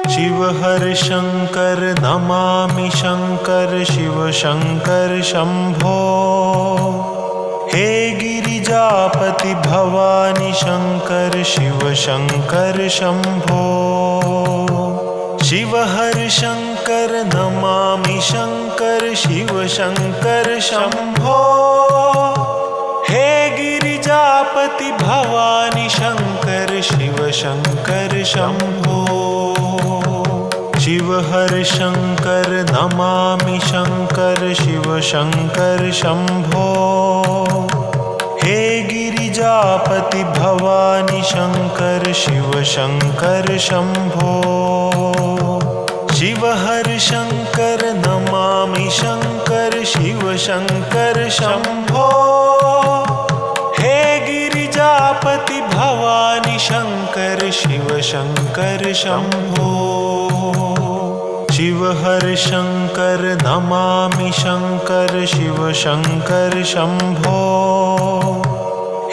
Shiv हर Shankar Namami Shankar Shiv Shankar Shambho. हे Girijapati Bhavani Shankar Shiv Shankar Shambho. Shiv हर Shankar Namami Shankar Shiv Shankar Shambho. हे Girijapati Bhavani Shankar Shiv Shankar Shambho. Shiv हर Shankar Namami Shankar Shiv Shankar Shambho. हे Girijapati Bhavani Shankar Shiv Shankar Shambho. Shiv हर Shankar Namami Shankar Shiv Shankar Shambho. हे Girijapati Bhavani Shankar Shiv Shankar Shambho. Shiv हर Shankar Namami Shankar Shiv Shankar Shambho.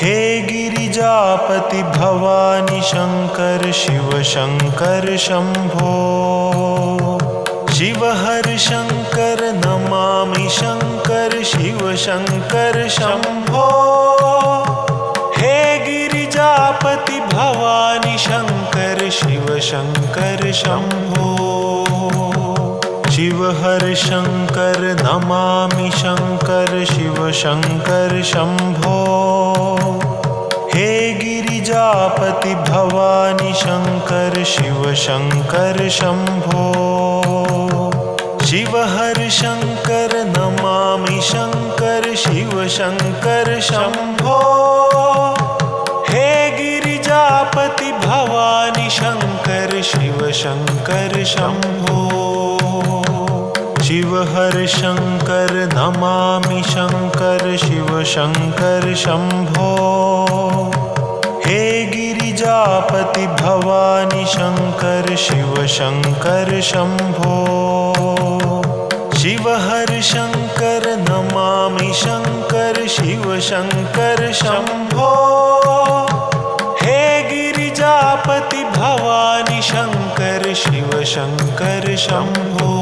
हे Girijapati Bhavani Shankar Shiv Shankar Shambho. Shiv हर Shankar Namami Shankar Shiv Shankar Shambho. हे Girijapati Bhavani Shankar Shiv Shankar Shambho. Shiv हर Shankar Namami Shankar Shiv Shankar Shambho. हे Girijapati Bhavani Shankar Shiv Shankar Shambho. Shiv हर Shankar Namami Shankar Shiv Shankar Shambho. हे Girijapati Bhavani Shankar Shiv Shankar Shambho. Shiv हर Shankar Namami Shankar Shiv Shankar Shambho. हे Girijapati Bhavani Shankar Shiv Shankar Shambho. Shiv हर Shankar Namami Shankar Shiv Shankar Shambho. हे Girijapati Bhavani Shankar Shiv Shankar Shambho.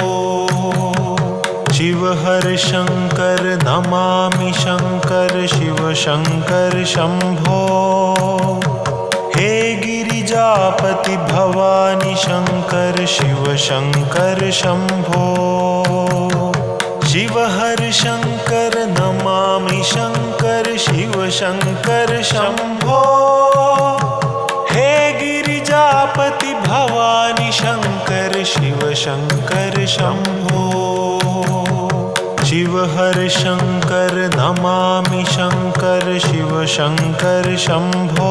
Shiv हर Shankar Namami Shankar Shiv Shankar Shambho. हे Girijapati Bhavani Shankar Shiv Shankar Shambho. Shiv हर Shankar Namami Shankar Shiv Shankar Shambho. हे Girijapati Bhavani Shankar Shiv Shankar Shambho. Shiv हर Shankar Namami Shankar Shiv Shankar Shambho.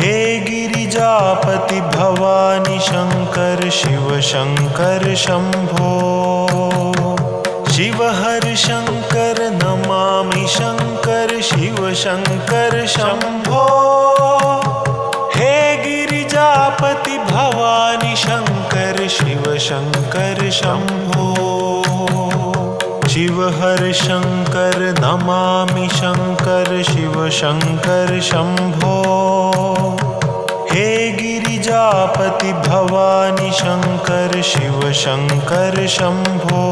हे Girijapati Bhavani Shankar Shiv Shankar Shambho. Shiv हर Shankar Namami Shankar Shiv Shankar Shambho. हे Girijapati Bhavani Shankar Shiv Shankar Shambho. Shiv हर Shankar Namami Shankar Shiv Shankar Shambho. हे Girijapati Bhavani Shankar Shiv Shankar Shambho.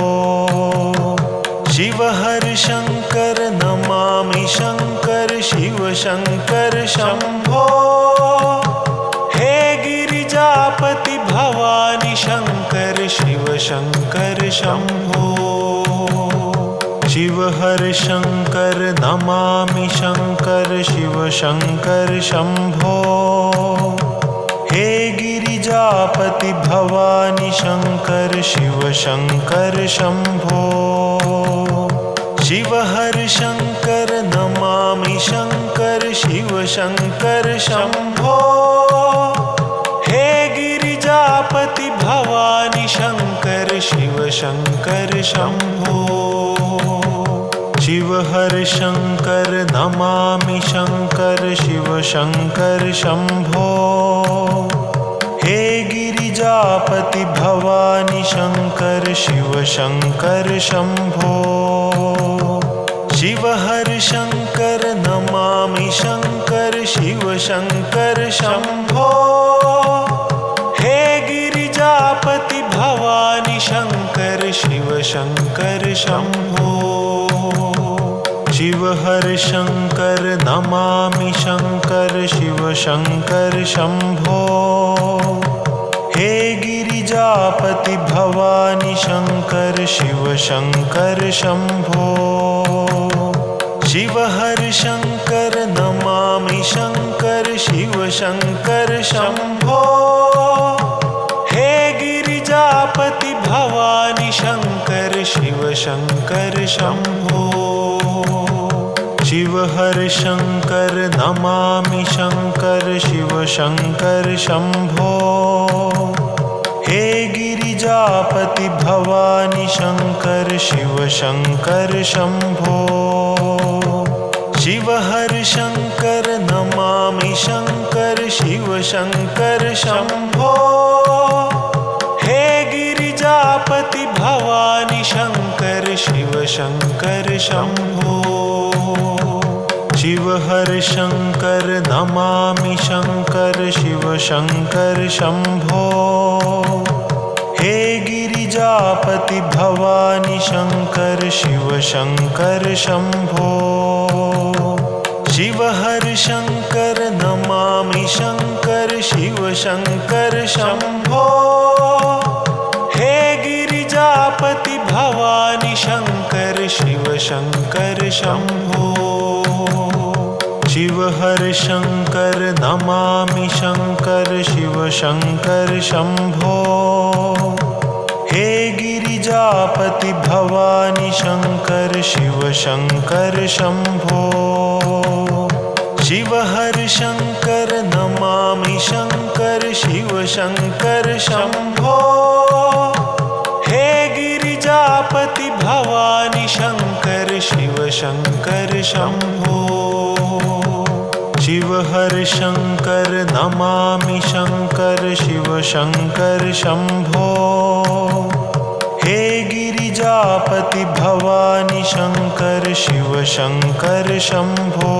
Shiv हर Shankar Namami Shankar Shiv Shankar Shambho. हे Girijapati Bhavani Shankar Shiv Shankar Shambho. Shiv हर Shankar Namami Shankar Shiv Shankar Shambho. हे Girijapati Bhavani Shankar Shiv Shankar Shambho. Shiv हर Shankar Namami Shankar Shiv Shankar Shambho. हे Girijapati Bhavani Shankar Shiv Shankar Shambho. Shiv हर Shankar Namami Shankar Shiv Shankar Shambho. हे Girijapati Bhavani Shankar Shiv Shankar Shambho. Shiv हर Shankar Namami Shankar Shiv Shankar Shambho. हे Shankar Shambho Shiv हर Shankar Namami Shankar Shiv Shankar Shambho हे Girijapati Bhavani Shankar Shiv Shankar Shambho Shiv हर Shankar Namami Shankar Shiv Shankar Shambho हे Girijapati Bhavani Shankar Shiv Shankar Shambho Shiv हर Shankar Namami Shankar Shiv Shankar Shambho हे Girijapati Bhavani Shankar Shiv Shankar Shambho Shiv हर Shankar Namami Shankar Shiv Shankar Shambho हे Girijapati Bhavani Shankar Shiv Shankar Shambho Shiv हर Shankar Namami Shankar Shiv Shankar Shambho हे Girijapati Bhavani Shankar Shiv Shankar Shambho Shiv हर Shankar Namami Shankar Shiv Shankar Shambho हे Girijapati Bhavani Shankar Shiv Shankar Shambho Shiv हर Shankar Namami Shankar Shiv Shankar Shambho हे Girijapati Bhavani Shankar Shiv Shankar Shambho Shiv हर Shankar Namami Shankar Shiv Shankar Shambho हे Girijapati Bhavani Shankar Shiv Shankar Shambho Shiv हर Shankar Namami Shankar Shiv Shankar Shambho हे Girijapati Bhavani Shankar Shiv Shankar Shambho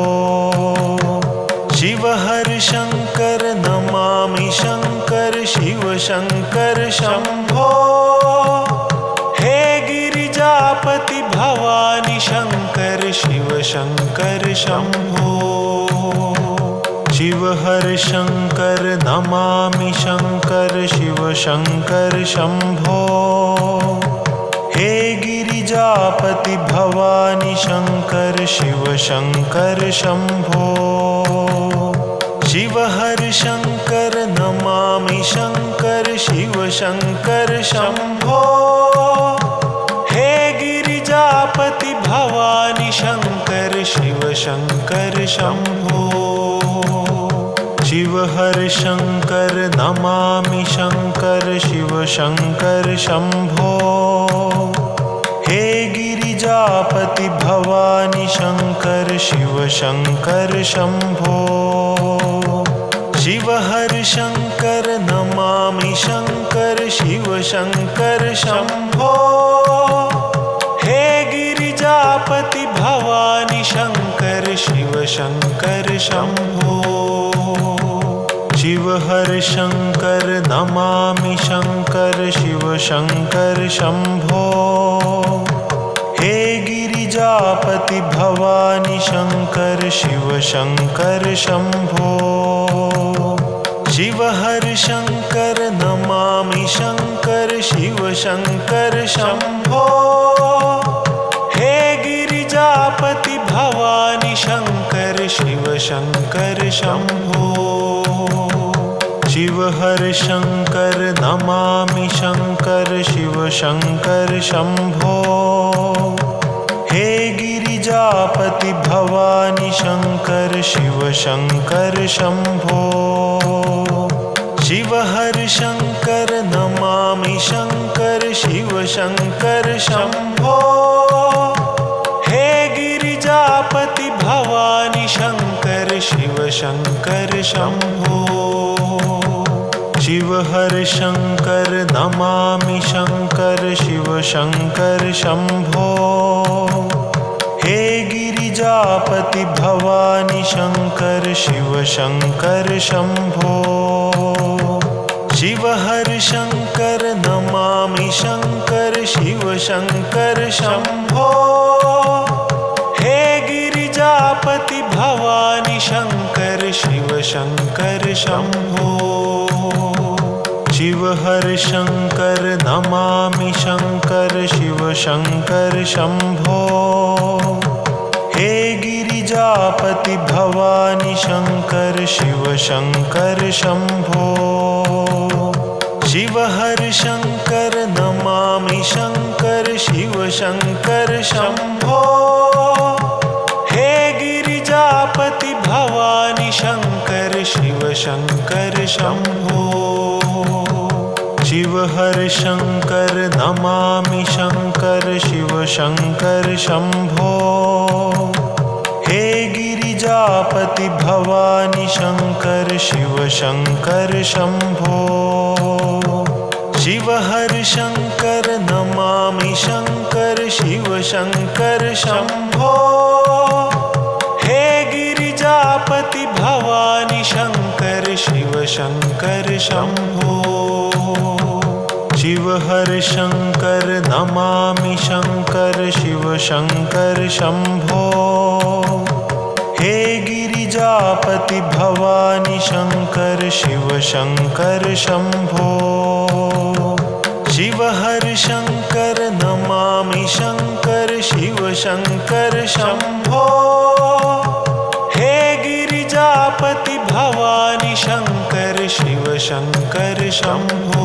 Shiv हर Shankar Namami Shankar Shiv Shankar Shambho हे Girijapati Bhavani Shankar Shiv Shankar Shambho Shiv हर Shankar Namami Shankar Shiv Shankar Shambho हे Girijapati Bhavani Shankar Shiv Shankar Shambho Shiv हर Shankar Namami Shankar Shiv Shankar Shambho हे Girijapati Bhavani Shankar Shiv Shankar Shambho Shiv हर Shankar Namami Shankar Shiv Shankar Shambho हे Girijapati Bhavani Shankar Shiv Shankar Shambho Shiv हर Shankar Namami Shankar Shiv Shankar Shambho हे Girijapati Bhavani Shankar Shiv Shankar Shambho Shiv हर Shankar Namami Shankar Shiv Shankar Shambho हे Girijapati Bhavani Shankar Shiv Shankar Shambho Shiv हर Shankar Namami Shankar Shiv Shankar Shambho हे Girijapati Bhavani Shankar Shiv Shankar Shambho Shiv हर Shankar Namami Shankar Shiv Shankar Shambho हे Girijapati Bhavani Shankar Shiv Shankar Shambho Shiv हर Shankar Namami Shankar Shiv Shankar Shambho हे Girijapati Bhavani Shankar Shiv Shankar Shambho Shiv हर Shankar Namami Shankar Shiv Shankar Shambho हे Girijapati Bhavani Shankar Shiv Shankar Shambho Shiv हर Shankar Namami Shankar Shiv Shankar Shambho. हे Girijapati Bhavani Shankar Shiv Shankar Shambho. Shiv हर Shankar Namami Shankar Shiv Shankar Shambho. हे Girijapati Bhavani Shankar Shiv Shankar Shambho. Shiv हर Shankar Namami Shankar Shiv Shankar Shambho. हे Girijapati Bhavani Shankar Shiv Shankar Shambho. Shiv हर Shankar Namami Shankar Shiv Shankar Shambho. हे Girijapati Bhavani Shankar Shiv Shankar Shambho. Shiv हर Shankar Namami Shankar Shiv Shankar Shambho. हे Girijapati Bhavani Shankar Shiv Shankar Shambho. Shiv हर Shankar Namami Shankar Shiv Shankar Shambho. हे Girijapati Bhavani Shankar Shiv Shankar Shambho. Shiv हर Shankar Namami Shankar Shiv Shankar Shambho. हे Girijapati Bhavani Shankar Shiv Shankar Shambho.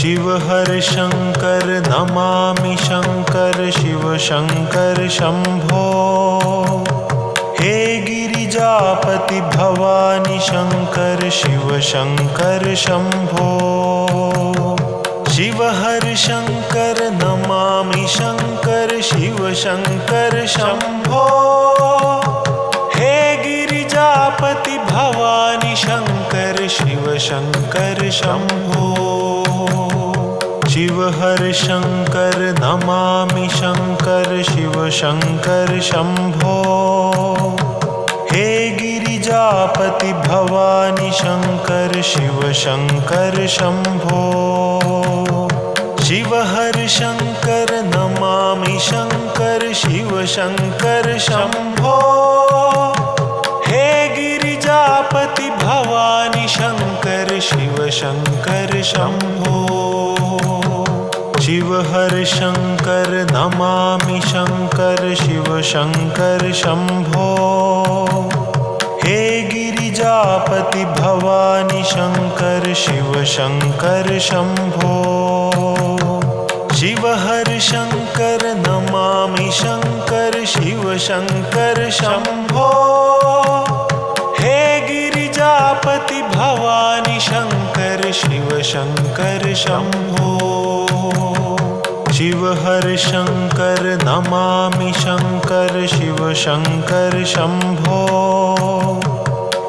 Shiv हर Shankar Namami Shankar Shiv Shankar Shambho. हे Girijapati Bhavani Shankar Shiv Shankar Shambho. Shiv हर Shankar Namami Shankar Shiv Shankar Shambho. हे Girijapati Bhavani Shankar Shiv Shankar Shambho. Shiv हर Shankar Namami Shankar Shiv Shankar Shambho. हे Girijapati Bhavani Shankar Shiv Shankar Shambho. Shiv हर Shankar Namami Shankar Shiv Shankar Shambho. हे Girijapati Bhavani Shankar Shiv Shankar Shambho. Shiv हर Shankar Namami Shankar Shiv Shankar Shambho. हे Girijapati Bhavani Shankar Shiv Shankar Shambho. Shiv हर Shankar Namami Shankar Shiv Shankar Shambho. हे Girijapati Bhavani Shankar Shiv Shankar Shambho. Shiv हर Shankar Namami Shankar Shiv Shankar Shambho.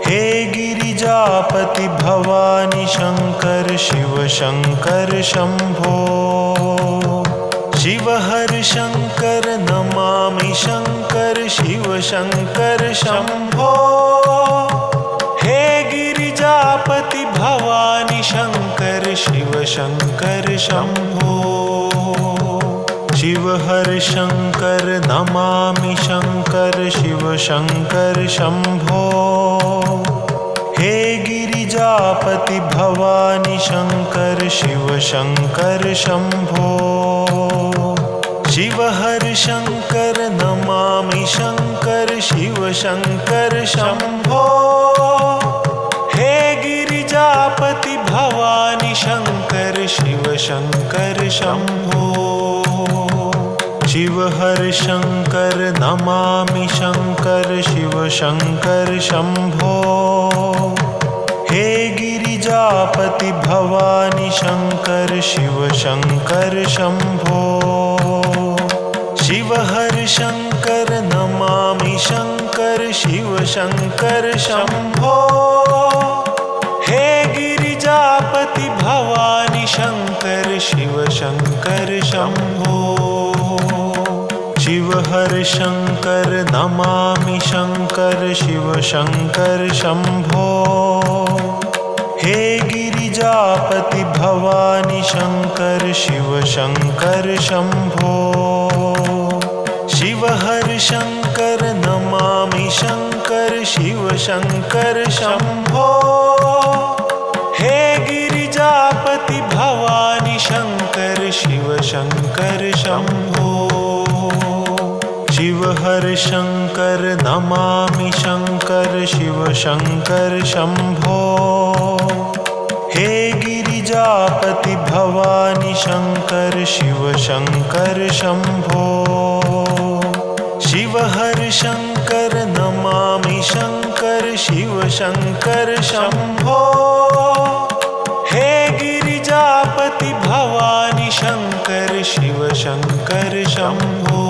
हे Girijapati Bhavani Shankar Shiv Shankar Shambho. Shiv हर Shankar Namami Shankar Shiv Shankar Shambho. हे Girijapati Bhavani Shankar Shiv Shankar Shambho. Shiv हर Shankar Namami Shankar Shiv Shankar Shambho. हे Girijapati Bhavani Shankar Shiv Shankar Shambho. Shiv हर Shankar Namami Shankar Shiv Shankar Shambho. हे Girijapati Bhavani Shankar Shiv Shankar Shambho. Shiv हर Shankar Namami Shankar Shiv Shankar Shambho. हे Girijapati Bhavani Shankar Shiv Shankar Shambho. Shiv हर Shankar Namami Shankar Shiv Shankar Shambho. हे Girijapati Bhavani Shankar Shiv Shankar Shambho. Shiv हर Shankar Namami Shankar Shiv Shankar Shambho. हे Girijapati Bhavani Shankar Shiv Shankar Shambho. Shiv हर Shankar Namami Shankar Shiv Shankar Shambho. हे Girijapati Bhavani Shankar Shiv Shankar Shambho. Shiv हर Shankar Namami Shankar Shiv Shankar Shambho. हे Girijapati Bhavani Shankar Shiv Shankar Shambho. Shiv हर Shankar Namami Shankar Shiv Shankar Shambho. हे Girijapati Bhavani Shankar Shiv Shankar Shambho.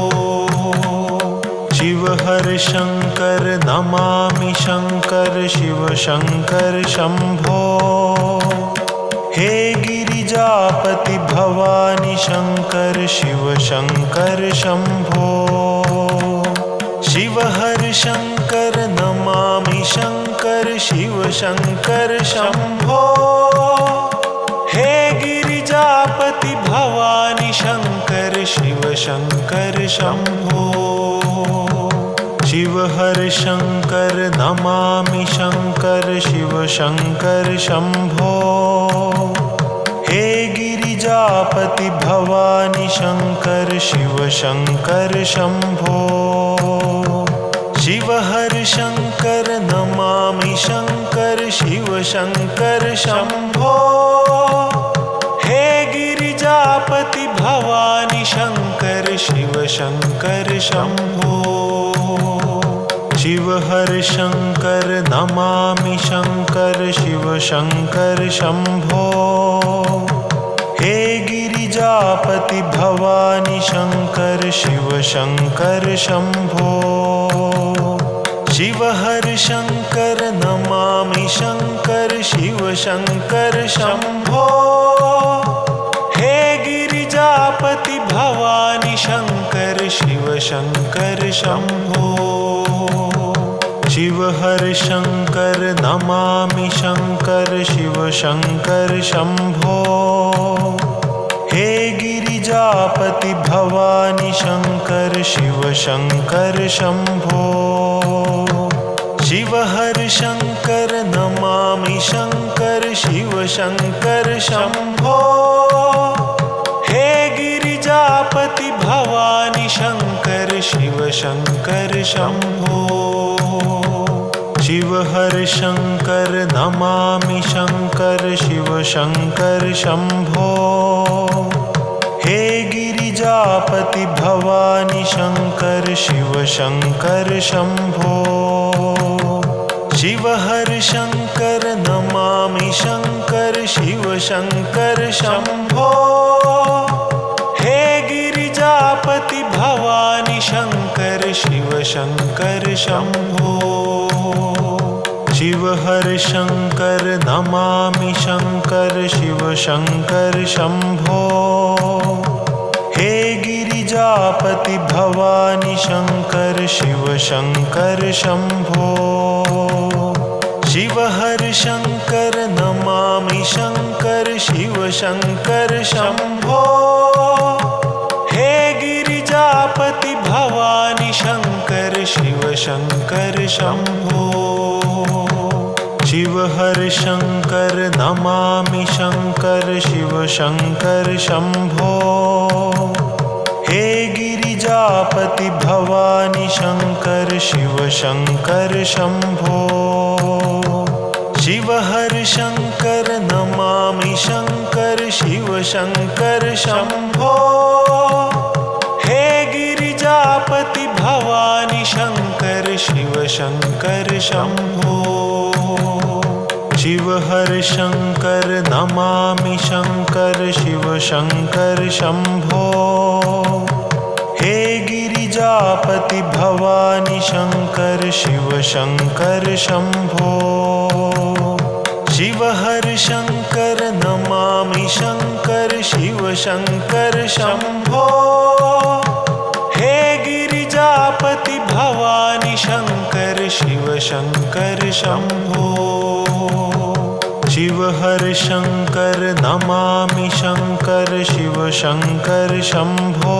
Shiv हर Shankar Namami Shankar Shiv Shankar Shambho. हे Girijapati Bhavani Shankar Shiv Shankar Shambho. Shiv हर Shankar Namami Shankar Shiv Shankar Shambho. हे Girijapati Bhavani Shankar Shiv Shankar Shambho. Shiv हर Shankar Namami Shankar Shiv Shankar Shambho. हे Girijapati Bhavani Shankar Shiv Shankar Shambho. Shiv हर Shankar Namami Shankar Shiv Shankar Shambho. हे Girijapati Bhavani Shankar Shiv Shankar Shambho. Shiv हर Shankar Namami Shankar Shiv Shankar Shambho. हे Girijapati Bhavani Shankar Shiv Shankar Shambho. Shiv हर Shankar Namami Shankar Shiv Shankar Shambho. हे Girijapati Bhavani Shankar Shiv Shankar Shambho. Shiv हर Shankar Namami Shankar Shiv Shankar Shambho. हे Girijapati Bhavani Shankar Shiv Shankar Shambho. Shiv हर Shankar Namami Shankar Shiv Shankar Shambho. हे Girijapati Bhavani Shankar Shiv Shankar Shambho. Shiv हर Shankar Namami Shankar Shiv Shankar Shambho. हे Girijapati Bhavani Shankar Shiv Shankar Shambho. Shiv हर Shankar Namami Shankar Shiv Shankar Shambho. हे Girijapati Bhavani Shankar Shiv Shankar Shambho. Shiv हर Shankar Namami Shankar Shiv Shankar Shambho. हे Girijapati Bhavani Shankar Shiv Shankar Shambho. Shiv हर Shankar Namami Shankar Shiv Shankar Shambho. हे Girijapati Bhavani Shankar Shiv Shankar Shambho. Shiv हर Shankar Namami Shankar Shiv Shankar Shambho. हे Girijapati Bhavani Shankar Shiv Shankar Shambho. Shiv हर Shankar Namami Shankar Shiv Shankar Shambho. हे Girijapati Bhavani Shankar Shiv Shankar Shambho. Shiv हर Shankar Namami Shankar Shiv Shankar Shambho. हे Girijapati Bhavani Shankar Shiv Shankar Shambho. Shiv हर Shankar Namami Shankar Shiv Shankar Shambho. हे Girijapati Bhavani Shankar Shiv Shankar Shambho. Shiv हर Shankar Namami Shankar Shiv Shankar Shambho.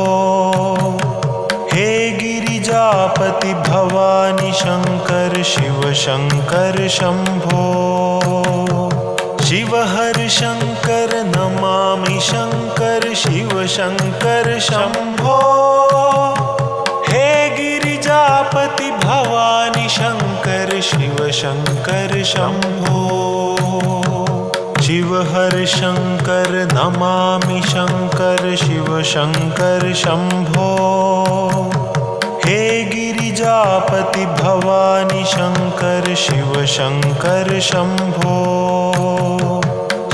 हे Girijapati Bhavani Shankar Shiv Shankar Shambho. Shiv हर Shankar Namami Shankar Shiv Shankar Shambho. हे Girijapati Bhavani Shankar Shiv Shankar Shambho. Shiv हर Shankar Namami Shankar Shiv Shankar Shambho. हे Girijapati Bhavani Shankar Shiv Shankar Shambho.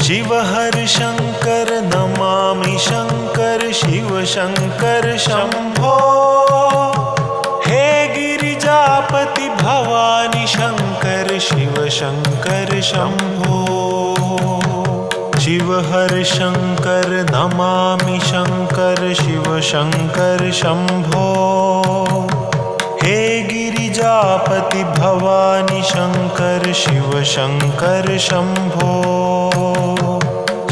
Shiv हर Shankar Namami Shankar Shiv Shankar Shambho. हे Girijapati Bhavani Shankar Shiv Shankar Shambho. Shiv हर Shankar Namami Shankar Shiv Shankar Shambho. हे Girijapati Bhavani Shankar Shiv Shankar Shambho.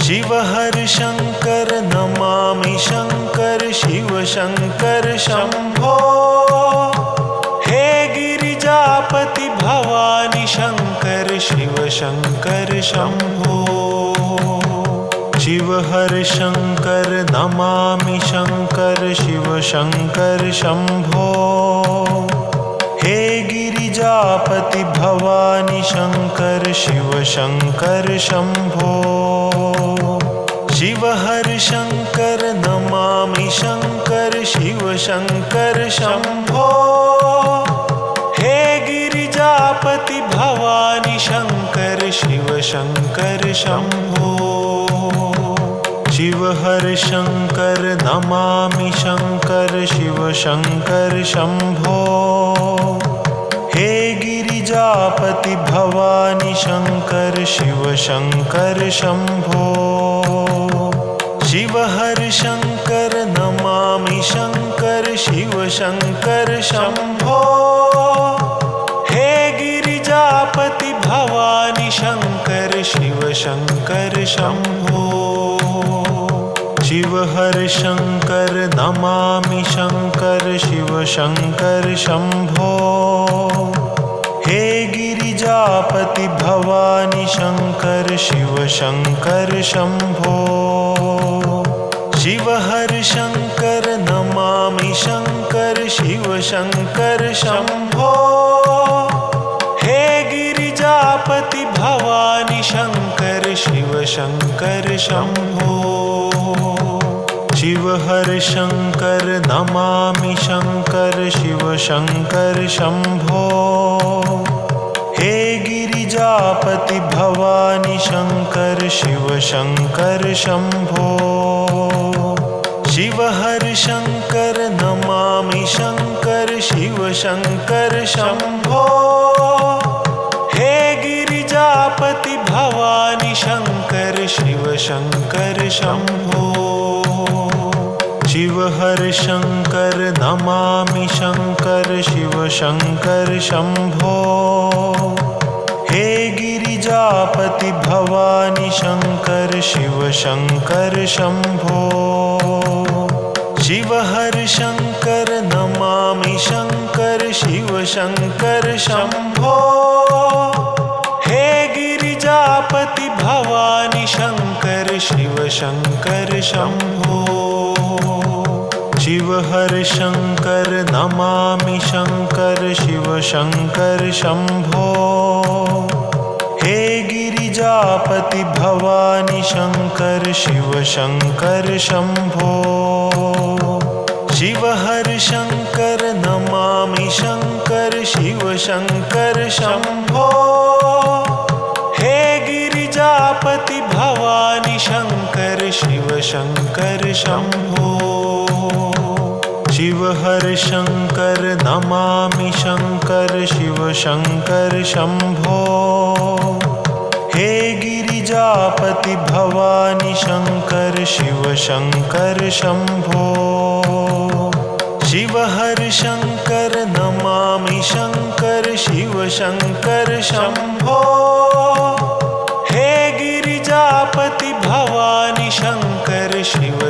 Shiv हर Shankar Namami Shankar Shiv Shankar Shambho. हे Girijapati Bhavani Shankar Shiv Shankar Shambho. Shiv हर Shankar Namami Shankar Shiv Shankar Shambho. हे Girijapati Bhavani Shankar Shiv Shankar Shambho. Shiv हर Shankar Namami Shankar Shiv Shankar Shambho. हे Girijapati Bhavani Shankar Shiv Shankar Shambho. Shiv हर Shankar Namami Shankar Shiv Shankar Shambho. हे Girijapati Bhavani Shankar Shiv Shankar Shambho. Shiv हर Shankar Namami Shankar Shiv Shankar Shambho. हे Girijapati Bhavani Shankar Shiv Shankar Shambho. Shiv हर Shankar Namami Shankar Shiv Shankar Shambho. हे Girijapati Bhavani Shankar Shiv Shankar Shambho. Shiv हर Shankar Namami Shankar Shiv Shankar Shambho. हे Girijapati Bhavani Shankar Shiv Shankar Shambho. Shiv हर Shankar Namami Shankar Shiv Shankar Shambho. हे Girijapati Bhavani Shankar Shiv Shankar Shambho. Shiv हर Shankar Namami Shankar Shiv Shankar Shambho. हे Girijapati Bhavani Shankar Shiv Shankar Shambho. Shiv हर Shankar Namami Shankar Shiv Shankar Shambho. हे Girijapati Bhavani Shankar Shiv Shankar Shambho. Shiv हर Shankar Namami Shankar Shiv Shankar Shambho. हे Girijapati Bhavani Shankar Shiv Shankar Shambho. Shiv हर Shankar Namami Shankar Shiv Shankar Shambho. हे Girijapati Bhavani Shankar Shiv Shankar Shambho. Shiv हर Shankar Namami Shankar Shiv Shankar Shambho. हे Girijapati Bhavani Shankar Shiv Shankar Shambho. Shiv हर Shankar Namami Shankar Shiv Shankar Shambho. हे Girijapati Bhavani Shankar Shiv Shankar Shambho. Shiv हर Shankar Namami Shankar Shiv Shankar Shambho. हे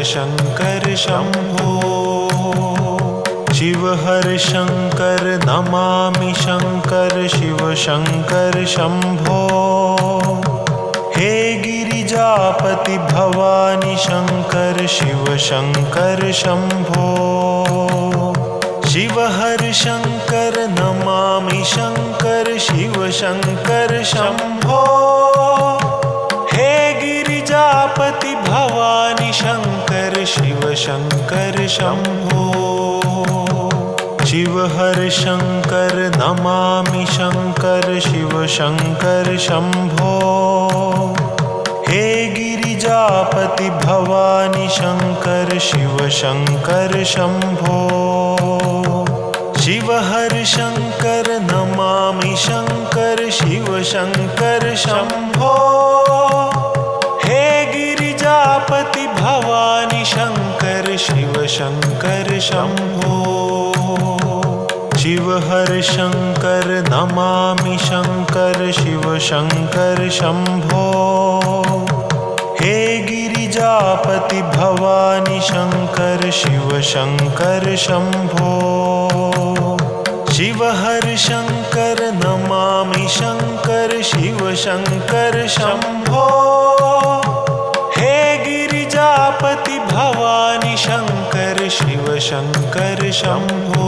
Shankar Shambho Shiv हर Shankar Namami Shankar Shiv Shankar Shambho हे Girijapati Bhavani Shankar Shiv Shankar Shambho Shiv हर Shankar Namami Shankar Shiv Shankar Shambho हे Girijapati Bhavani Shankar Shiv Shankar Shambho Shiv हर Shankar Namami Shankar Shiv Shankar Shambho हे Girijapati Bhavani Shankar Shiv Shankar Shambho Shiv हर Shankar Namami Shankar Shiv Shankar Shambho हे Girijapati Bhavani Shankar Shiv Shankar Shambho Shiv हर Shankar Namami Shankar Shiv Shankar Shambho हे Girijapati Bhavani Shankar Shiv Shankar Shambho Shiv हर Shankar Namami Shankar Shiv Shankar Shambho हे Girijapati Bhavani Shankar Shiv Shankar Shambho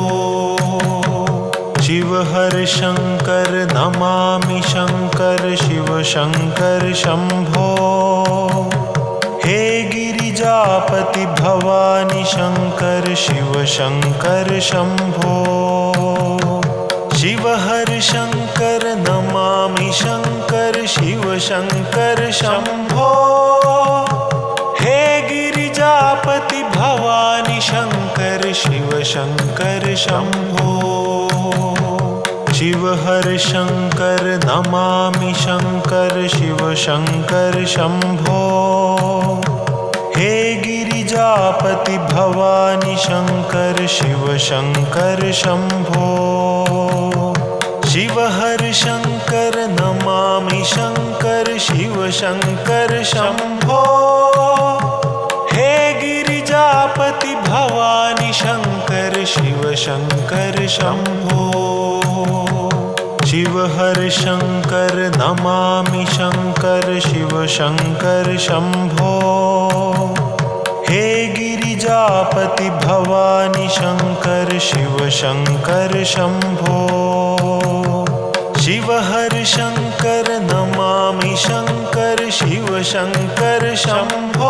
Shiv हर Shankar Namami Shankar Shiv Shankar Shambho हे Girijapati Bhavani Shankar Shiv Shankar Shambho Shiv हर Shankar Namami Shankar Shiv Shankar Shambho हे Girijapati Bhavani Shankar Shiv Shankar Shambho Shiv हर Shankar Namami Shankar Shiv Shankar Shambho हे Girijapati Bhavani Shankar Shiv Shankar Shambho Shiv हर Shankar Namami Shankar Shiv Shankar Shambho हे Girijapati Bhavani Shankar Shiv Shankar Shambho Shiv हर Shankar Namami Shankar Shiv Shankar Shambho हे Girijapati Bhavani Shankar Shiv Shankar Shambho Shiv हर Shankar Namami Shankar Shiv Shankar Shambho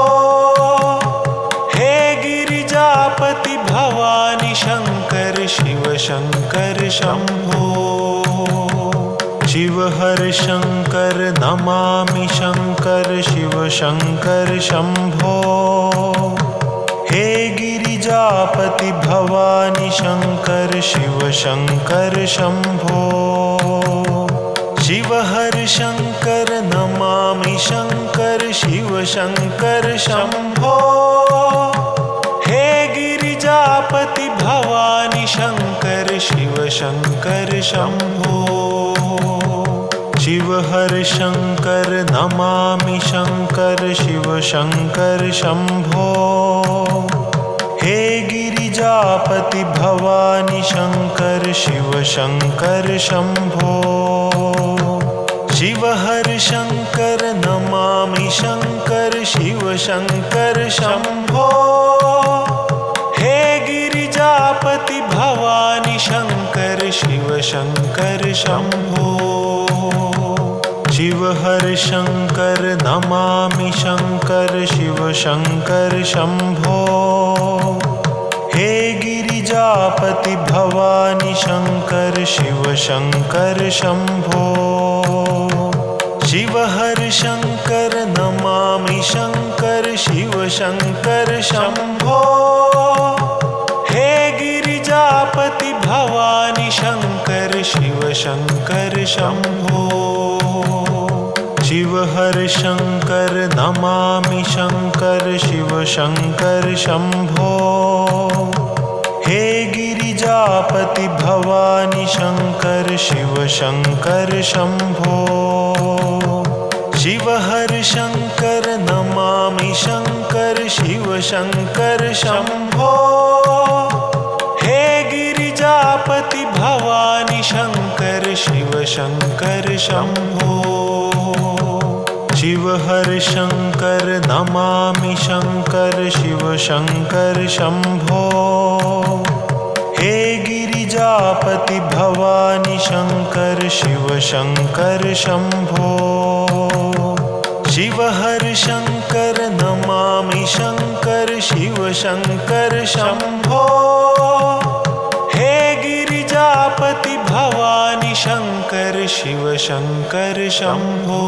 हे Girijapati Bhavani Shankar Shiv Shankar Shambho Shiv हर Shankar Namami Shankar Shiv Shankar Shambho हे Girijapati Bhavani Shankar Shiv Shankar Shambho Shiv हर Shankar Namami Shankar Shiv Shankar Shambho हे Girijapati Bhavani Shankar Shiv Shankar Shambho Shiv हर Shankar Namami Shankar Shiv Shankar Shambho हे Girijapati Bhavani Shankar Shiv Shankar Shambho Shiv हर Shankar Namami Shankar Shiv Shankar Shambho हे Girijapati Bhavani Shankar Shiv Shankar Shambho Shiv हर Shankar Namami Shankar Shiv Shankar Shambho हे Girijapati Bhavani Shankar Shiv Shankar Shambho Shiv हर Shankar Namami Shankar Shiv Shankar Shambho हे Girijapati Bhavani Shankar Shiv Shankar Shambho Shiv हर Shankar Namami Shankar Shiv Shankar Shambho हे Girijapati Bhavani Shankar Shiv Shankar Shambho Shiv हर Shankar Namami Shankar Shankar Shiv Shankar Shambho. हे Girijapati Bhavani Shankar Shiv Shankar Shambho. Shiv हर Shankar Namami Shankar Shiv Shankar Shambho. हे Girijapati Bhavani Shankar Shiv Shankar Shambho. Shiv हर Shankar Namami Shankar Shiv Shankar Shambho. हे Girijapati Bhavani Shankar Shiv Shankar Shambho.